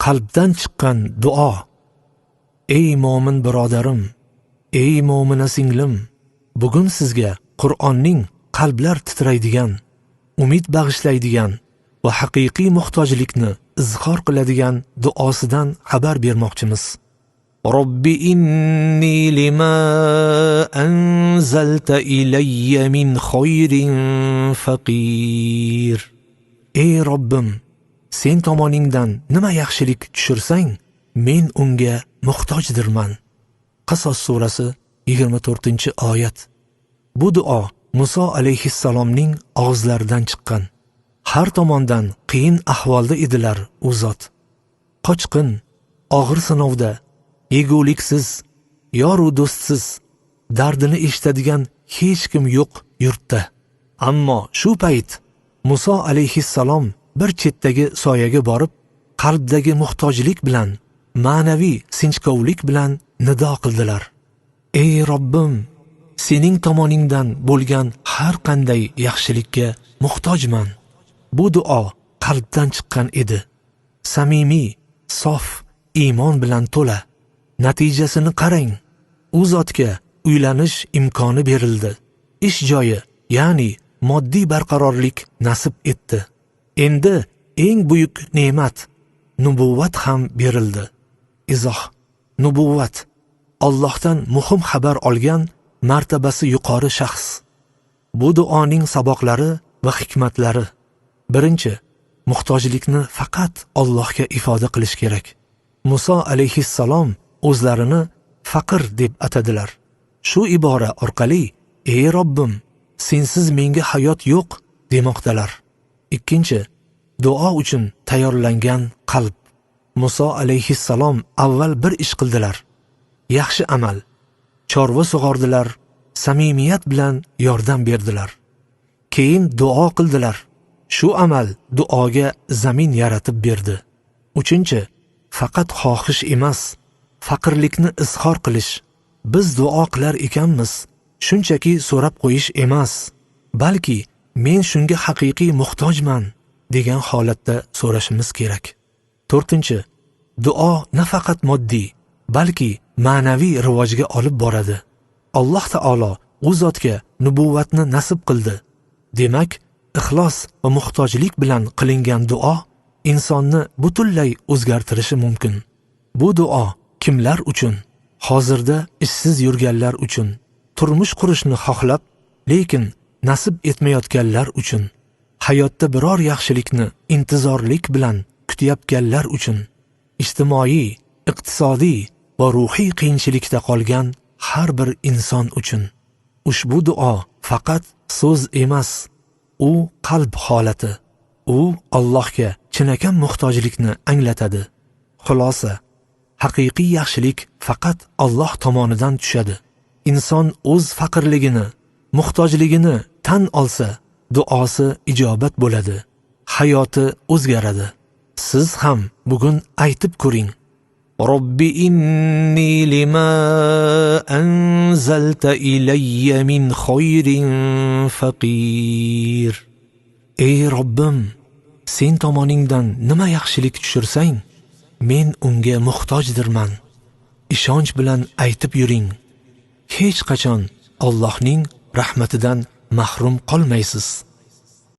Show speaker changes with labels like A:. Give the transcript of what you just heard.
A: qalbdan chiqqan duo. Ey mo'min birodarim, ey mo'mina singlim, bugun sizga Qur'onning qalblar titraydigan, umid bag'ishlaydigan va haqiqiy muhtojlikni izhor qiladigan duosidan xabar bermoqchimiz. Robbi inni lima anzalta ilayya min khayrin faqir. Ey Robbim, sen tomoningdan nima yaxshilik tushirsang, men unga muhtojdirman. Qasos surasi 24-oyat. Bu duo Muso alayhissalomning og'izlaridan chiqqan. Har tomondan qiyin ahvolda edilar u zot. Qochqin, og'ir sinovda, yeguliksiz, yoru do'stsiz, dardini eshitadigan hech kim yo'q yurtda. Ammo shu payt Muso alayhissalom bir chetdagi soyaga borib, qalbdagi muhtojlik bilan, ma'naviy sinchkovlik bilan nido qildilar. Ey Robbim, sening tomoningdan bo'lgan har qanday yaxshilikka muhtojman. Bu duo qalbdan chiqqan edi. Samimiy, sof iymon bilan to'la. Natijasini qarang. U zotga uylanish imkoni berildi. Ish joyi, ya'ni moddiy barqarorlik nasib etdi. Endi eng buyuk ne'mat, nubuvvat ham berildi. Izoh: nubuvvat Allohdan muhim xabar olgan martabasi yuqori shaxs. Bu duoning saboqlari va hikmatlari. Birinchi, muhtojlikni faqat Allohga ifoda qilish kerak. Muso alayhissalom o'zlarini faqir deb atadilar. Shu ibora orqali ey Robbim, sensiz menga hayot yo'q demoqdalar. Ikkinchi, duo uchun tayyorlangan qalb. Muso alayhissalom avval bir ish qildilar. Yaxshi amal. Chorva sug'ordilar, samimiyat bilan yordam berdilar. Keyin duo qildilar. Shu amal duoga zamin yaratib berdi. Uchinchi, faqat xohish emas, faqirlikni izhor qilish. Biz duo qilar ekanmiz, shunchaki so'rab qo'yish emas, balki men shunga haqiqiy muhtojman degan holatda so'rashimiz kerak. To'rtinchi, duo nafaqat moddiy, balki ma'naviy rivojga olib boradi. Alloh taolo u zotga nubuvvatni nasib qildi. Demak, ixlos va muhtojlik bilan qilingan duo insonni butunlay o'zgartirishi mumkin. Bu duo kimlar uchun? Hozirda ishsiz yurganlar uchun, turmush qurishni xohlab, lekin nasib etmayotganlar uchun, hayotda biror yaxshilikni intizorlik bilan kutayotganlar uchun, ijtimoiy, iqtisodiy va ruhiy qiyinchilikda qolgan har bir inson uchun. Ushbu duo faqat so'z emas, u qalb holati. U Allohga chinakam muhtojlikni anglatadi. Xulosa: haqiqiy yaxshilik faqat Alloh tomonidan tushadi. Inson o'z faqirligini, muhtojligini tan olsa, duosi ijobat bo'ladi. Hayoti o'zgaradi. Siz ham bugun aytib ko'ring. Robbi inni lima anzalta ilayya min khayrin faqir. Ey Robbim, sen tomoningdan nima yaxshilik tushirsang, men unga muhtojdirman. Ishonch bilan aytib yuring. Hech qachon Allohning rahmatidan mahrum qolmaysiz.